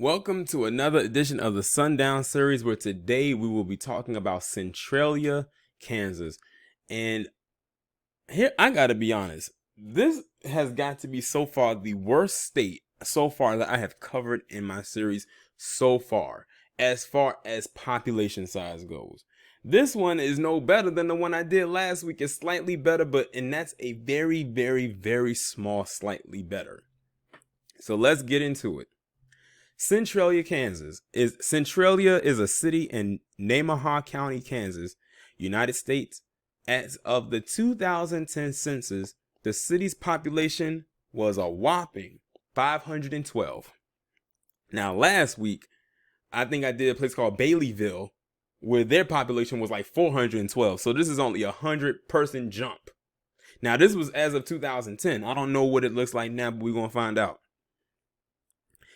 Welcome to another edition of the Sundown series, where today we will be talking about Centralia, Kansas. And here, I gotta be honest, this has got to be so far the worst state so far that I have covered in my series so far as population size goes. This one is no better than the one I did last week. It's slightly better, and that's a very, very, very small slightly better. So let's get into it. Centralia is a city in Nemaha County, Kansas, United States. As of the 2010 census, the city's population was a whopping 512. Now, last week, I think I did a place called Baileyville, where their population was like 412. So this is only a 100-person jump. Now, this was as of 2010. I don't know what it looks like now, but we're going to find out.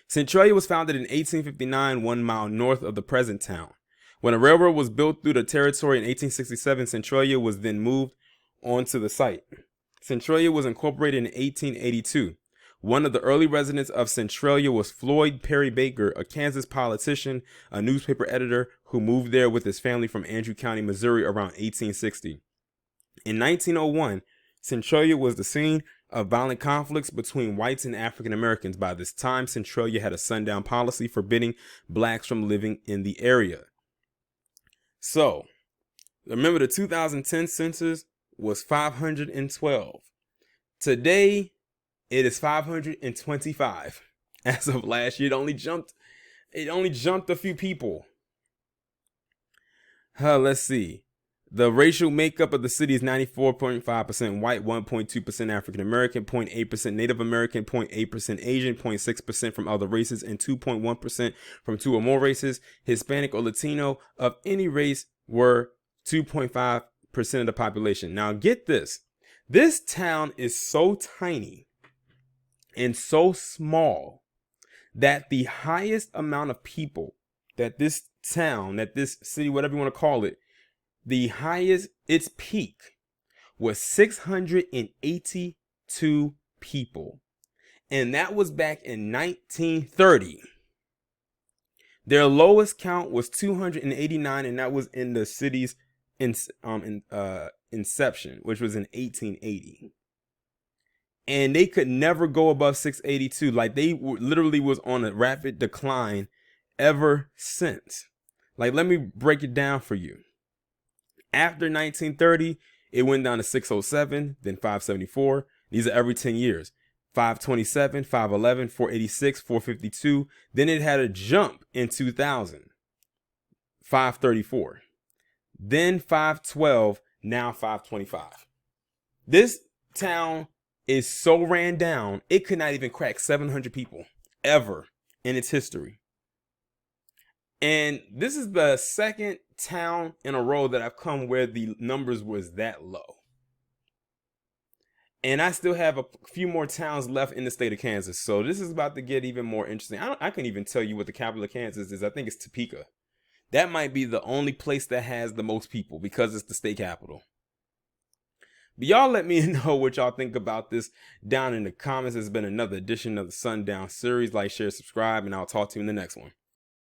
Centralia was founded in 1859, 1 mile north of the present town. When a railroad was built through the territory in 1867, Centralia was then moved onto the site. Centralia was incorporated in 1882. One of the early residents of Centralia was Floyd Perry Baker, a Kansas politician, a newspaper editor who moved there with his family from Andrew County, Missouri around 1860. In 1901, Centralia was the scene of violent conflicts between whites and African Americans. By this time, Centralia had a sundown policy forbidding blacks from living in the area. So, remember the 2010 census was 512. Today, it is 525. As of last year, it only jumped a few people. Let's see. The racial makeup of the city is 94.5% white, 1.2% African American, 0.8% Native American, 0.8% Asian, 0.6% from other races, and 2.1% from two or more races. Hispanic or Latino of any race were 2.5% of the population. Now get this. This town is so tiny and so small that the highest amount of people that this town, that this city, whatever you want to call it, its peak was 682 people. And that was back in 1930. Their lowest count was 289, and that was in the city's inception, which was in 1880. And they could never go above 682. Like, they literally was on a rapid decline ever since. Like, let me break it down for you. After 1930, it went down to 607, then 574. These are every 10 years. 527, 511, 486, 452. Then it had a jump in 2000. 534. Then 512, now 525. This town is so ran down, it could not even crack 700 people ever in its history. And this is the second town in a row that I've come where the numbers was that low. And I still have a few more towns left in the state of Kansas. So this is about to get even more interesting. I can even tell you what the capital of Kansas is. I think it's Topeka. That might be the only place that has the most people because it's the state capital. But y'all let me know what y'all think about this down in the comments. It's been another edition of the Sundown series. Like, share, subscribe, and I'll talk to you in the next one.